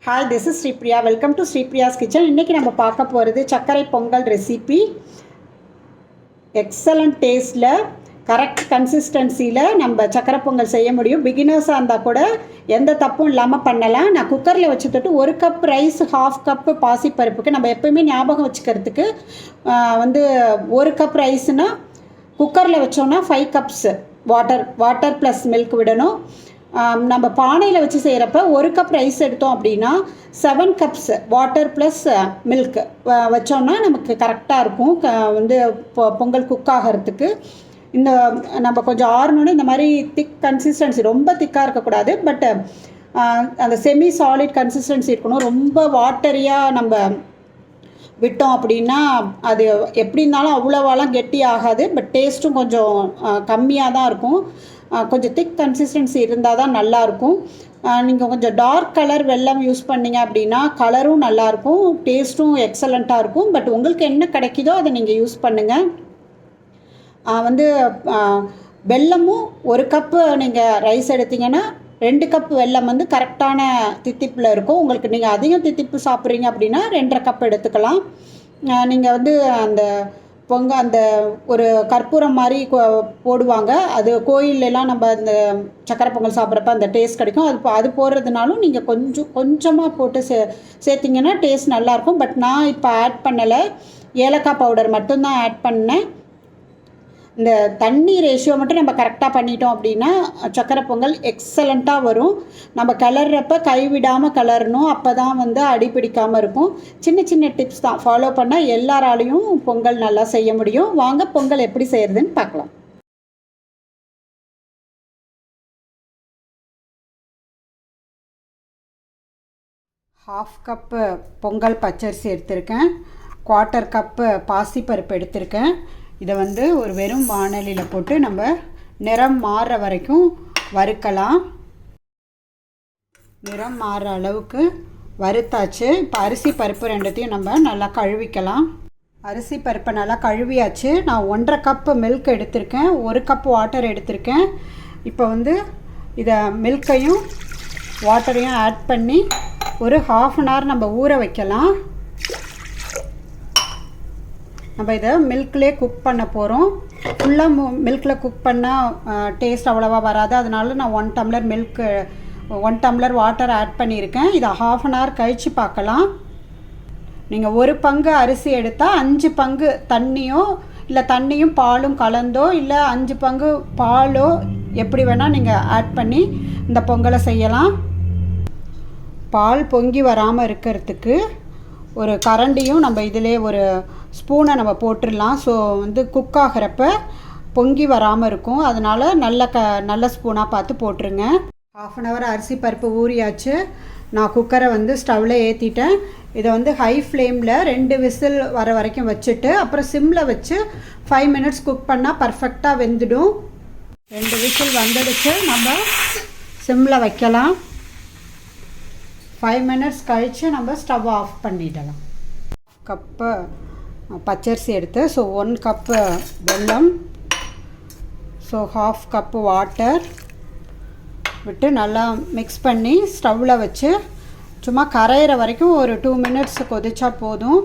Hi, this is Sripriya. Welcome to Sripriya's Kitchen. இன்றைக்கி நம்ம பார்க்க போகிறது சர்க்கரை பொங்கல் ரெசிபி. எக்ஸலண்ட் டேஸ்ட்டில் கரெக்ட் கன்சிஸ்டன்சியில் நம்ம சர்க்கரை பொங்கல் செய்ய முடியும். பிகினர்ஸாக இருந்தால் கூட எந்த தப்பும் இல்லாமல் பண்ணலாம். நான் குக்கரில் வச்சு தொட்டு 1 கப் ரைஸ், 1/2 கப்பு பாசிப்பருப்புக்கு நம்ம எப்போயுமே ஞாபகம் வச்சுக்கிறதுக்கு 1 கப் ரைஸ்னால் குக்கரில் வச்சோன்னா 5 கப்ஸ் வாட்டர் ப்ளஸ் மில்க் விடணும். நம்ம பானையில் வச்சு செய்கிறப்ப 1 கப் ரைஸ் எடுத்தோம் அப்படின்னா 7 கப்ஸ் வாட்டர் ப்ளஸ் மில்க் வச்சோன்னா நமக்கு கரெக்டாக இருக்கும். பொங்கல் குக் ஆகிறதுக்கு இந்த நம்ம கொஞ்சம் ஆறணுன்னு இந்த மாதிரி திக் கன்சிஸ்டன்சி, ரொம்ப திக்காக இருக்கக்கூடாது, பட் அந்த செமி சாலிட் கன்சிஸ்டன்சி இருக்கணும். ரொம்ப வாட்டரியாக நம்ம விட்டோம் அப்படின்னா அது எப்படி இருந்தாலும் அவ்வளோவாலாம் கெட்டி ஆகாது, பட் டேஸ்ட்டும் கொஞ்சம் கம்மியாக தான் இருக்கும். கொஞ்சம் திக் கன்சிஸ்டன்சி இருந்தால் தான் நல்லாயிருக்கும். நீங்கள் கொஞ்சம் டார்க் கலர் வெல்லம் யூஸ் பண்ணிங்க அப்படின்னா கலரும் நல்லாயிருக்கும், டேஸ்ட்டும் எக்ஸலண்ட்டாக இருக்கும். பட் உங்களுக்கு என்ன கிடைக்குதோ அதை நீங்கள் யூஸ் பண்ணுங்கள். வெல்லமும் 1 கப்பு நீங்கள் ரைஸ் எடுத்திங்கன்னா 2 கப் வெல்லம் கரெக்டான தித்திப்பில் இருக்கும். உங்களுக்கு நீங்கள் அதிகம் தித்திப்பு சாப்பிட்றீங்க அப்படின்னா 2.5 கப் எடுத்துக்கலாம். நீங்கள் அந்த அந்த ஒரு கற்பூரம் மாதிரி போடுவாங்க, அது கோயிலெலாம் நம்ம அந்த சக்கரை பொங்கல் சாப்பிட்றப்ப அந்த டேஸ்ட் கிடைக்கும். அது போடுறதுனாலும் நீங்கள் கொஞ்சமாக போட்டு சேர்த்திங்கன்னா டேஸ்ட் நல்லாயிருக்கும். பட் நான் இப்போ ஆட் பண்ணலை, ஏலக்காய் பவுடர் மட்டும்தான் ஆட் பண்ணேன். இந்த தண்ணி ரேஷியோ மட்டும் நம்ம கரெக்டாக பண்ணிட்டோம் அப்படின்னா சக்கரை பொங்கல் எக்ஸலண்ட்டாக வரும். நம்ம கிளறப்ப கைவிடாமல் கிளறணும், அப்போ தான் அடிப்பிடிக்காமல் இருக்கும். சின்ன சின்ன டிப்ஸ் தான் ஃபாலோ பண்ணால் எல்லாராலையும் பொங்கல் நல்லா செய்ய முடியும். வாங்க பொங்கல் எப்படி செய்கிறதுன்னு பார்க்கலாம். ஹாஃப் கப்பு பொங்கல் பச்சரிசி எடுத்திருக்கேன், 1/4 கப்பு பாசிப்பருப்பு எடுத்திருக்கேன். இதை ஒரு வெறும் வாணலியில் போட்டு நம்ம நிறம் மாறுற வரைக்கும் வறுக்கலாம். நிறம் மாறுற அளவுக்கு வறுத்தாச்சு. இப்போ அரிசி பருப்பு ரெண்டுத்தையும் நம்ம நல்லா கழுவிக்கலாம். அரிசி பருப்பை நல்லா கழுவியாச்சு. நான் 1.5 கப்பு மில்க் எடுத்திருக்கேன், 1 கப் வாட்டர் எடுத்திருக்கேன். இப்போ இதை மில்கையும் வாட்டரையும் ஆட் பண்ணி ஒரு 1/2 அன் ஹவர் நம்ம ஊற வைக்கலாம். நம்ம இதை மில்க்லேயே குக் பண்ண போகிறோம். ஃபுல்லாக மில்கில் குக் பண்ணால் டேஸ்ட் அவ்வளோவா வராது. அதனால நான் 1 டம்ளர் வாட்டர் ஆட் பண்ணியிருக்கேன். இதை 1/2 அன் ஹவர் கழித்து பார்க்கலாம். நீங்கள் 1 பங்கு அரிசி எடுத்தால் 5 பங்கு தண்ணியோ இல்லை தண்ணியும் பாலும் கலந்தோ இல்லை 5 பங்கு பாலோ எப்படி வேணால் நீங்கள் ஆட் பண்ணி இந்த பொங்கலை செய்யலாம். பால் பொங்கி வராமல் இருக்கிறதுக்கு ஒரு கரண்டியும் நம்ம இதிலே ஒரு ஸ்பூனை நம்ம போட்டுடலாம். ஸோ குக் ஆகிறப்ப பொங்கி வராமல் இருக்கும். அதனால் நல்ல ஸ்பூனாக பார்த்து போட்டுருங்க. 1/2 அன் ஹவர் அரிசி பருப்பு ஊறியாச்சு. நான் குக்கரை ஸ்டவ்வில் ஏற்றிட்டேன். இதை ஹை ஃப்ளேமில் 2 விசில் வர வரைக்கும் வச்சுட்டு அப்புறம் சிம்மில் வச்சு 5 மினிட்ஸ் குக் பண்ணால் பர்ஃபெக்டாக வெந்துடும். 2 விசில் வந்துடுச்சு, நம்ம சிம்மில் வைக்கலாம். 5 மினிட்ஸ் கழித்து நம்ம ஸ்டவ் ஆஃப் பண்ணிடலாம். கப்பு பச்சரிசி எடுத்து 1 கப்பு வெல்லம், 1/2 கப்பு வாட்டர் விட்டு நல்லா மிக்ஸ் பண்ணி ஸ்டவ்வில் வச்சு சும்மா கரையிற வரைக்கும் ஒரு 2 மினிட்ஸ் கொதிச்சா போதும்.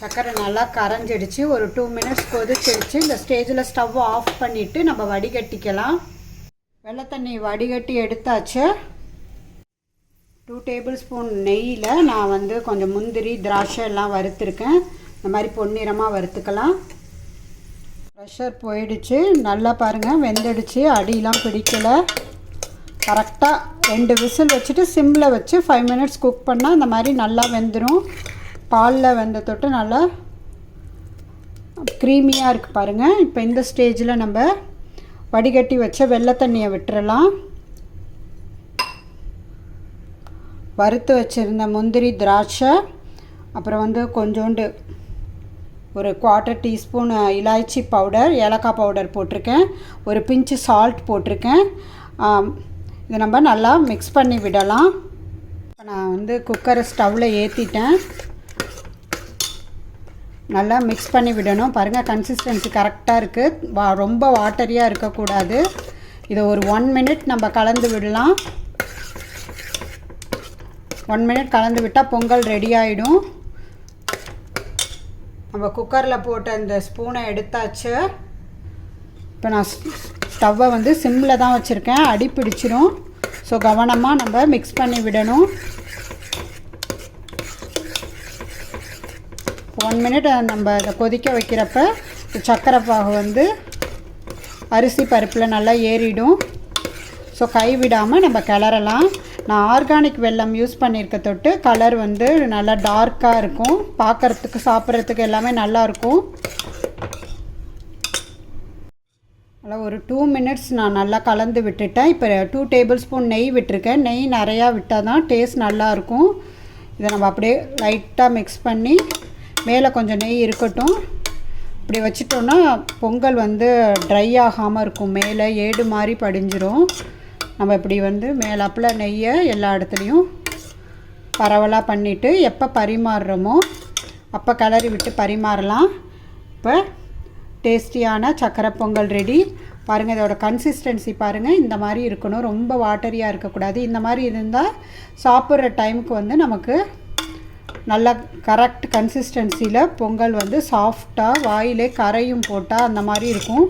சர்க்கரை நல்லா கரைஞ்சிடுச்சு. ஒரு 2 மினிட்ஸ் கொதிச்சிடுச்சு. இந்த ஸ்டேஜில் ஸ்டவ் ஆஃப் பண்ணிவிட்டு நம்ம வடிகட்டிக்கலாம். வெள்ளை தண்ணி வடிகட்டி எடுத்தாச்சு. 2 டேபிள் ஸ்பூன் நெய்யில் நான் கொஞ்சம் முந்திரி, திராட்சை எல்லாம் வறுத்துருக்கேன். இந்த மாதிரி பொன்னிறமாக வறுத்துக்கலாம். ப்ரெஷர் போயிடுச்சு, நல்லா பாருங்கள் வெந்துடுச்சு, அடியெலாம் பிடிக்கலை. கரெக்டாக 2 விசில் வச்சுட்டு சிம்மில் வச்சு 5 மினிட்ஸ் குக் பண்ணால் இந்த மாதிரி நல்லா வெந்துடும். பாலில் வெந்த தொட்டு நல்லா க்ரீமியாக இருக்குது பாருங்கள். இப்போ இந்த ஸ்டேஜில் நம்ம வடிகட்டி வச்ச வெள்ளை தண்ணியை விட்டுறலாம். வறுத்து வச்சுருந்த முந்திரி, திராட்சை, அப்புறம் கொஞ்சோண்டு ஒரு 1/4 டீஸ்பூன் இலாய்ச்சி பவுடர், ஏலக்காய் பவுடர் போட்டிருக்கேன். ஒரு பிஞ்சு சால்ட் போட்டிருக்கேன். இதை நம்ம நல்லா மிக்ஸ் பண்ணி விடலாம். இப்போ நான் குக்கரை ஸ்டவ்வில் ஏற்றிட்டேன். நல்லா மிக்ஸ் பண்ணி விடணும். பாருங்கள் கன்சிஸ்டன்சி கரெக்டாக இருக்குது, ரொம்ப வாட்டரியாக இருக்கக்கூடாது. இதை ஒரு 1 மினிட் நம்ம கலந்து விடலாம். 1 மினிட் கலந்து விட்டால் பொங்கல் ரெடி ஆகிடும். நம்ம குக்கரில் போட்ட அந்த ஸ்பூனை எடுத்தாச்சு. இப்போ நான் ஸ்டவ்வை வந்து சிம்மில் தான் வச்சுருக்கேன், அடி பிடிச்சிடும். ஸோ கவனமாக நம்ம மிக்ஸ் பண்ணி விடணும். 1 மினிட் நம்ம அதை கொதிக்க வைக்கிறப்ப சர்க்கரை பாகு வந்து அரிசி பருப்பில் நல்லா ஏறிடும். ஸோ கை விடாமல் நம்ம கிளறலாம். நான் ஆர்கானிக் வெல்லம் யூஸ் பண்ணியிருக்க தொட்டு கலர் வந்து நல்லா டார்க்காக இருக்கும், பார்க்குறதுக்கு சாப்பிட்றதுக்கு எல்லாமே நல்லாயிருக்கும். நல்லா ஒரு 2 மினிட்ஸ் நான் நல்லா கலந்து விட்டுட்டேன். இப்போ 2 டேபிள் ஸ்பூன் நெய் விட்டுருக்கேன். நெய் நிறையா விட்டால் தான் டேஸ்ட் நல்லாயிருக்கும். இதை நம்ம அப்படியே லைட்டாக மிக்ஸ் பண்ணி மேலே கொஞ்சம் நெய் இருக்கட்டும். இப்படி வச்சிட்டோன்னா பொங்கல் வந்து ட்ரை ஆகாமல் இருக்கும், மேலே ஏடு மாதிரி படிஞ்சிரும். நம்ம இப்படி வந்து மேலாப்பில் நெய்யை எல்லா இடத்துலையும் பரவலாக பண்ணிவிட்டு எப்போ பரிமாறுறோமோ அப்போ கிளறி விட்டு பரிமாறலாம். இப்போ டேஸ்டியான சக்கரை பொங்கல் ரெடி. பாருங்கள், இதோட கன்சிஸ்டன்சி பாருங்கள், இந்த மாதிரி இருக்கணும், ரொம்ப வாட்டரியாக இருக்கக்கூடாது. இந்த மாதிரி இருந்தால் சாப்பிட்ற டைமுக்கு வந்து நமக்கு நல்லா கரெக்ட் கன்சிஸ்டன்சியில் பொங்கல் வந்து சாஃப்டாக வாயிலே கரையும் போட்டால் அந்த மாதிரி இருக்கும்.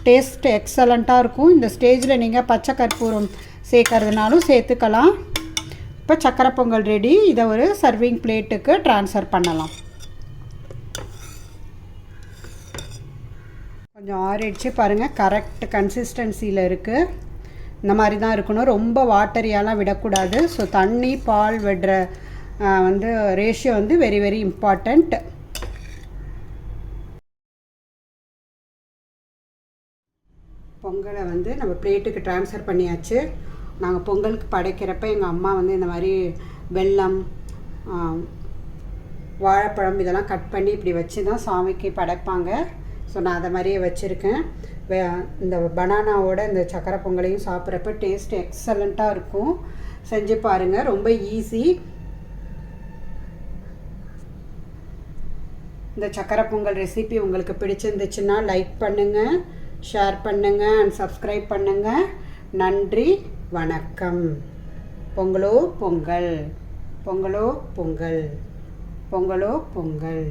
டேஸ்ட் எக்ஸலண்ட்டாக இருக்கும். இந்த ஸ்டேஜில் நீங்கள் பச்சை கற்பூரம் சேர்க்கறதுனாலும் சேர்த்துக்கலாம். இப்போ சக்கரை பொங்கல் ரெடி. இதை ஒரு சர்விங் பிளேட்டுக்கு ட்ரான்ஸ்ஃபர் பண்ணலாம். கொஞ்சம் ஆறிடுச்சு பாருங்கள், கரெக்ட் கன்சிஸ்டன்சியில் இருக்குது. இந்த மாதிரி தான் இருக்கணும், ரொம்ப வாட்டரியாலாம் விடக்கூடாது. ஸோ தண்ணி பால் விடுற வந்து ரேஷியோ வந்து வெரி வெரி இம்பார்ட்டண்ட். பொங்கலை வந்து நம்ம பிளேட்டுக்கு ட்ரான்ஸ்ஃபர் பண்ணியாச்சு. நாங்கள் பொங்கலுக்கு படைக்கிறப்ப எங்கள் அம்மா வந்து இந்த மாதிரி வெல்லம், வாழைப்பழம் இதெல்லாம் கட் பண்ணி இப்படி வச்சு தான் சாமிக்கு படைப்பாங்க. ஸோ நான் அதை மாதிரியே வச்சுருக்கேன். இந்த பனானாவோட இந்த சக்கரை பொங்கலையும் சாப்பிட்றப்ப டேஸ்ட் எக்ஸலண்ட்டாக இருக்கும். செஞ்சு பாருங்கள், ரொம்ப ஈஸி. இந்த சக்கரை பொங்கல் ரெசிபி உங்களுக்கு பிடிச்சிருந்துச்சுன்னா லைக் பண்ணுங்கள், ஷேர் பண்ணுங்கள் அண்ட் சப்ஸ்கிரைப் பண்ணுங்கள். நன்றி, வணக்கம். பொங்கலோ பொங்கல், பொங்கலோ பொங்கல், பொங்கலோ பொங்கல்.